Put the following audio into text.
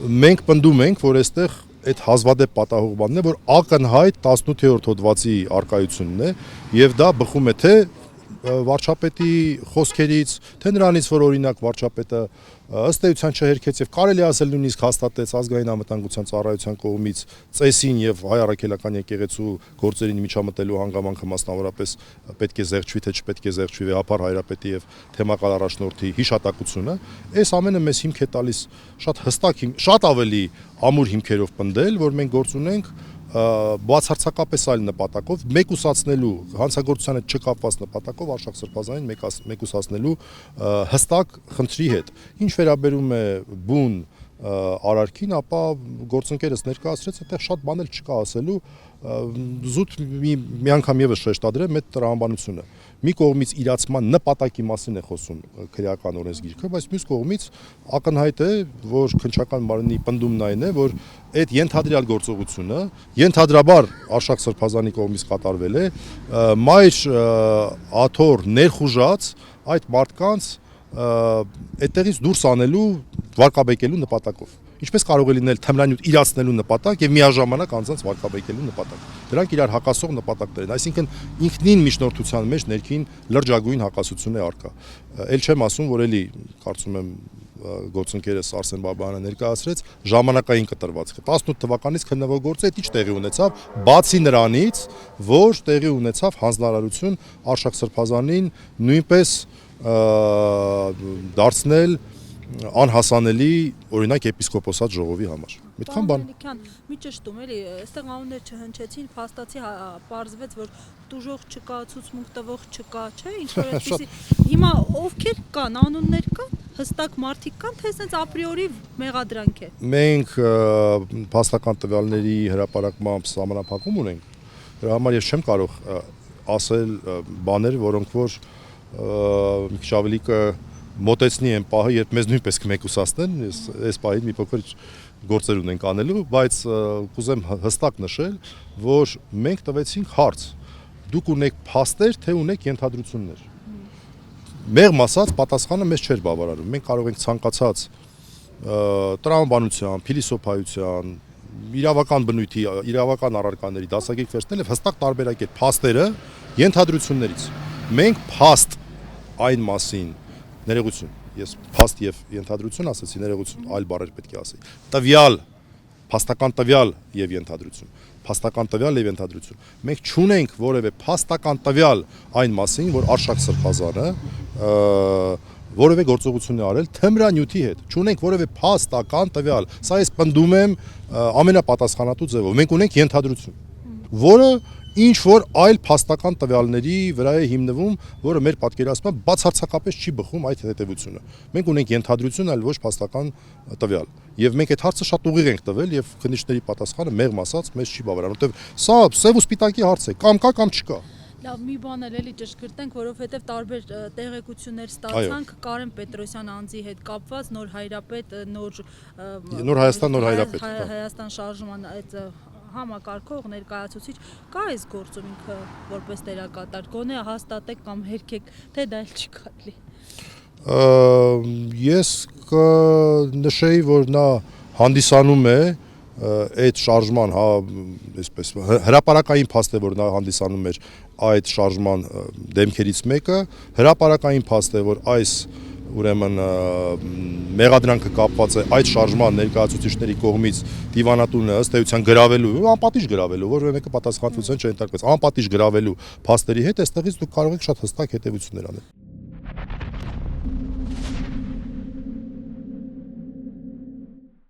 մենք պնդում ենք, որ այստեղ այդ հազվադեպ պատահող բանն է, որ ակնհայտ 18-րդ հոդվածի արկայությունն է, եւ դա բխում է թե վարչապետի խոսքերից, թե նրանից, որ օրինակ վարչապետը ըստ էության չհերքեց եւ կարելի ասել նույնիսկ հաստատեց ազգային անվտանգության ծառայության կողմից ծեսին եւ հայ առաքելական եկեղեցու գործերին միջամտելու հանգամանքը մասնավորապես պետք է զեղչվի թե չպետք է զեղչվի վեհապար հայրապետի եւ թեմակալ առաջնորդի հիշատակությունը, այս ամենը մեզ հիմք է տալիս շատ հստակ, շատ ավելի ամուր հիմքերով պնդել, որ մենք գործ ունենք բացարձակապես այլ նպատակով, մեկուսացնելու հանցագործությանը չկապված նպատակով Արշակ Սրբազանին մեկուսացնելու հստակ խնդրի հետ։ Ինչ վերաբերում է բուն արարքին, ապա գործընկերս ներկայացրեց, այդտեղ շատ բան էլ չկա ասելու, զուտ մի անգամ եւս շեշտադրեմ այդ տրամաբանությունը։ Մի կողմից իրացման նպատակի մասին է խոսում քրեական օրենսգիրքը, բայց մյուս կողմից ակնհայտ է, որ քննչական մարմնի պնդումն այն է, որ այդ ենթադրյալ գործողությունը ենթադրաբար Արշակ Սրբազանի կողմից կատարվել է մայր աթոռ ներխուժած այդ մարդկանց այդտեղից դուրս անելու, վարկաբեկելու նպատակով։ Ինչպես կարող է լինել թմրանյութ իրացնելու նպատակ եւ միաժամանակ անձանց վարկաբեկելու նպատակ։ Դրանք իրար հակասող նպատակներ են, այսինքն ինքնին միջնորդության մեջ ներքին լրջագույն հակասություն է առկա։ Էլ չեմ ասում, որ էլի կարծում եմ գործընկերս Արսեն Բաբայանը ներկայացրեց ժամանակային կտրվածքը։ 18 թվականից քննվող գործը ինչ տեղի ունեցավ, բացի նրանից, որ տեղի ունեցավ հանձնարարություն Արշակ Սրբազանին նույնպես դարձնել անհասանելի օրինակ եպիսկոպոսատ ժողովի համար։ Այդքան բան։ Մի ճշտում էլի, այստեղ անուններ չհնչեցին, փաստացի պարզվեց, որ տուժող չկա, ցուցմունք տվող չկա, չէ՞, ինչ որ այդպեսի։ Հիմա ովքեր կան, անուններ կան, հստակ մարդիկ կան, թե այսպես ապրիորի մեղադրանք է։ Մենք փաստական տվյալների հրապարակմամբ սահմանափակում ունենք։ Դրա համար ես չեմ կարող ասել բաներ, որոնք որ մի քիչ ավելի մոտեցնի են պահը, երբ մեզ նույնպես կմեկուսացնեն, այս պահին մի փոքր գործեր ունենք անելու, բայց կուզեմ հստակ նշել, որ մենք տվեցինք հարց. դուք ունեք փաստեր, թե ունեք ենթադրություններ։ Մեղմ ասած, պատասխանը մեզ չէր բավարարում։ Մենք կարող ենք ցանկացած տրամաբանության, փիլիսոփայության, իրավական բնույթի, իրավական առարկաների դասակարգ վերցնել եւ հստակ տարբերակել փաստերը ենթադրություններից։ Մենք փաստ այն մասին ներողություն, ես փաստ եւ ենթադրություն ասացի, ներողություն, այլ բառեր պետք է ասեի։ Տվյալ, փաստական տվյալ եւ ենթադրություն, փաստական տվյալ եւ ենթադրություն։ Մենք չունենք որևէ փաստական տվյալ այն մասին, որ Արշակ Սրբազանը որևէ գործողություն է արել թմրանյութի հետ։ Չունենք որևէ փաստական տվյալ։ Սա ես պնդում եմ ամենապատասխանատու ձևով։ Մենք ունենք ենթադրություն, որը ինչ որ այլ փաստական տվյալների վրա է հիմնվում, որը մեր պատկերացմամբ բացարձակապես չի բխում այդ հետևությունը։ Մենք ունենք ենթադրություն, այլ ոչ փաստական տվյալ։ Եվ մենք այդ հարցը շատ ուղիղ ենք տվել եւ քննիչների պատասխանը մեղմ ասած մեզ չի բավարարում, որտեւ սա սև ու սպիտակի հարց է, կամ կա կամ չկա։ Լավ, մի բան էլ ճշգրտենք, որովհետև տարբեր տեղեկություններ ստացանք Կարեն Պետրոսյան անձի հետ կապված, նոր հայրապետ, նոր Հայաստան, նոր հայրապետ։ Հայաստան շարժման այդ համակարգող ներկայացուցիչ կա այս գործում ինքը որպես դերակատար, գոնե հաստատեք կամ հերքեք, թե դա էլ չի կարելի։ Ես կնշեի, որ նա հանդիսանում է այդ շարժման, այսպես հրապարակային փաստ է, որ նա հանդիսանում էր այդ շարժման դեմքերից մեկը, հրապարակային փաստ է, որ այս ուրեմն մեղադրանքը կապված է այդ շարժման ներկայացուցիչների կողմից դիվանատունը ըստ էության գրավելու, անպատիժ գրավելու, որը մեկը պատասխանատվության չենթարկվեց, անպատիժ գրավելու փաստերի հետ, այստեղից դուք կարող եք շատ հստակ հետևություններ անել։